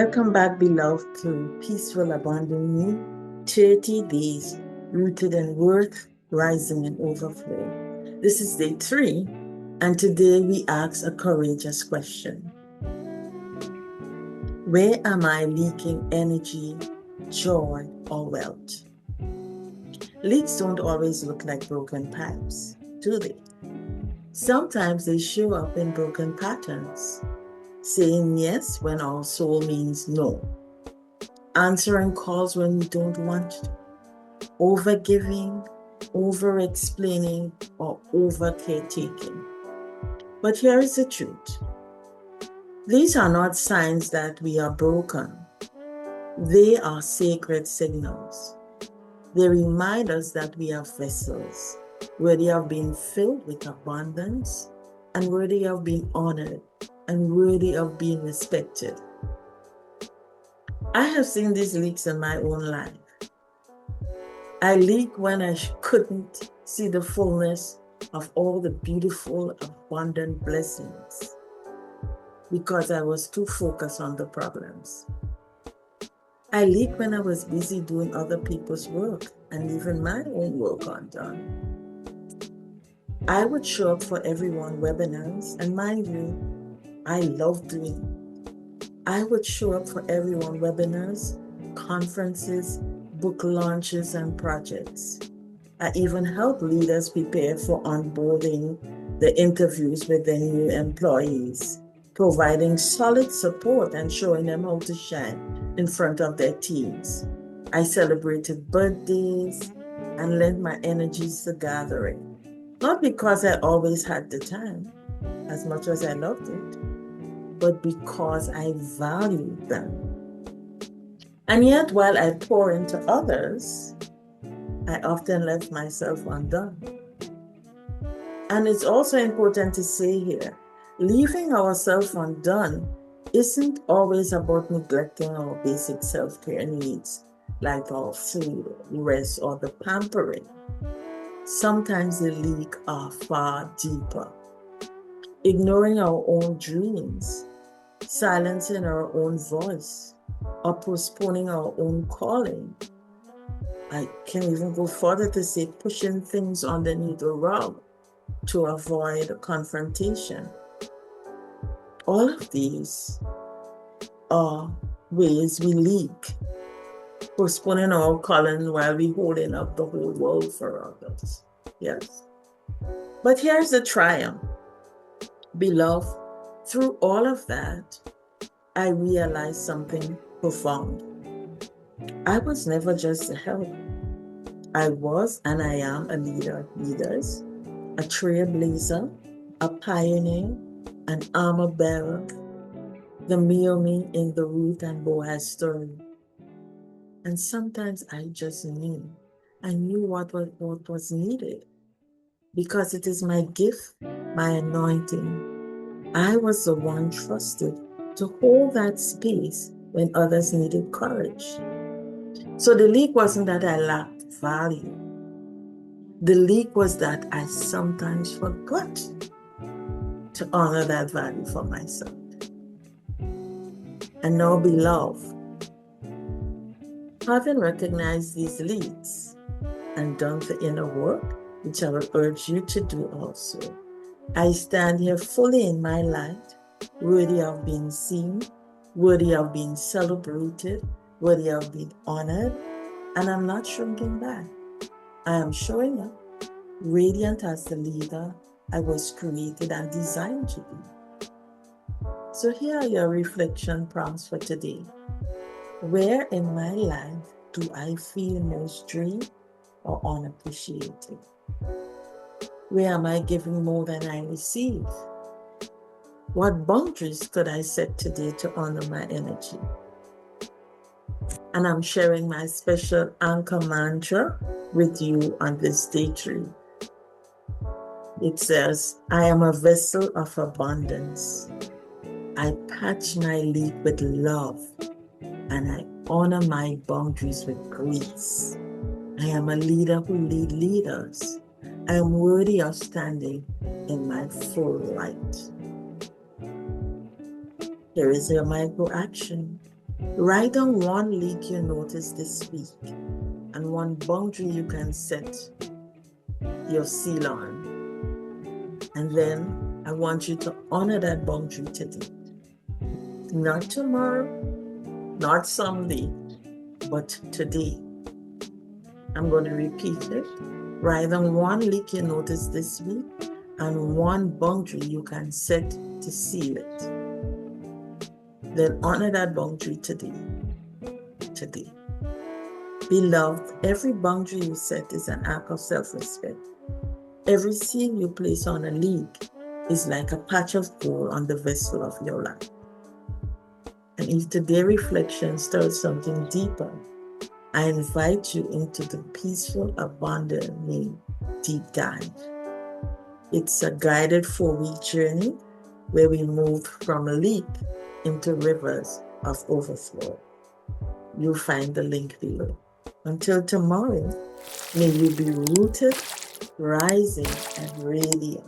Welcome back, beloved, to Peaceful Abandon Me 30 Days Rooted in Worth, Rising and Overflow. This is day 3, and today we ask a courageous question. Where am I leaking energy, joy, or wealth? Leaks don't always look like broken pipes, do they? Sometimes they show up in broken patterns, saying yes when our soul means no, answering calls when we don't want to, over-giving, over-explaining, or over-caretaking. But here is the truth. These are not signs that we are broken. They are sacred signals. They remind us that we are vessels, worthy of being filled with abundance, and worthy of being honored, and worthy of being respected. I have seen these leaks in my own life. I leaked when I couldn't see the fullness of all the beautiful, abundant blessings because I was too focused on the problems. I leaked when I was busy doing other people's work and leaving my own work undone. I would show up for everyone webinars, and mind you, I love doing. I would show up for everyone webinars, conferences, book launches, and projects. I even help leaders prepare for onboarding, the interviews with their new employees, providing solid support and showing them how to shine in front of their teams. I celebrated birthdays and lent my energies to gathering, not because I always had the time, as much as I loved it, but because I valued them. And yet, while I pour into others, I often left myself undone. And it's also important to say here, leaving ourselves undone isn't always about neglecting our basic self-care needs, like our food, rest, or the pampering. Sometimes the leak are far deeper. Ignoring our own dreams, silencing our own voice, or postponing our own calling. I can even go further to say pushing things underneath the rug to avoid confrontation. All of these are ways we leak, postponing our calling while we holding up the whole world for others. Yes. But here's the triumph. Beloved, through all of that, I realized something profound. I was never just a help. I was and I am a leader of leaders, a trailblazer, a pioneer, an armor bearer, the Naomi in the Ruth and Boaz story. And sometimes I just knew. I knew what was needed because it is my gift, my anointing. I was the one trusted to hold that space when others needed courage. So the leak wasn't that I lacked value. The leak was that I sometimes forgot to honor that value for myself. And now, beloved, having recognized these leaks and done the inner work, which I will urge you to do also, I stand here fully in my light, worthy of being seen, worthy of being celebrated, worthy of being honored, and I'm not shrinking back. I am showing up, radiant as the leader I was created and designed to be. So here are your reflection prompts for today. Where in my life do I feel most drained or unappreciated? Where am I giving more than I receive? What boundaries could I set today to honor my energy? And I'm sharing my special anchor mantra with you on this day 3. It says, I am a vessel of abundance. I patch my leak with love, and I honor my boundaries with grace. I am a leader who leads leaders. I am worthy of standing in my full light. Here is your micro action. Write down one leak you noticed this week and one boundary you can set your seal on. And then I want you to honor that boundary today. Not tomorrow, not someday, but today. I'm going to repeat it. Write down one leak you noticed this week and one boundary you can set to seal it. Then honor that boundary today. Today. Beloved, every boundary you set is an act of self-respect. Every seal you place on a leak is like a patch of gold on the vessel of your life. And if today's reflection stirs something deeper, I invite you into the peaceful, abundant deep dive. It's a guided 4-week journey where we move from a leak into rivers of overflow. You'll find the link below. Until tomorrow, may you be rooted, rising, and radiant.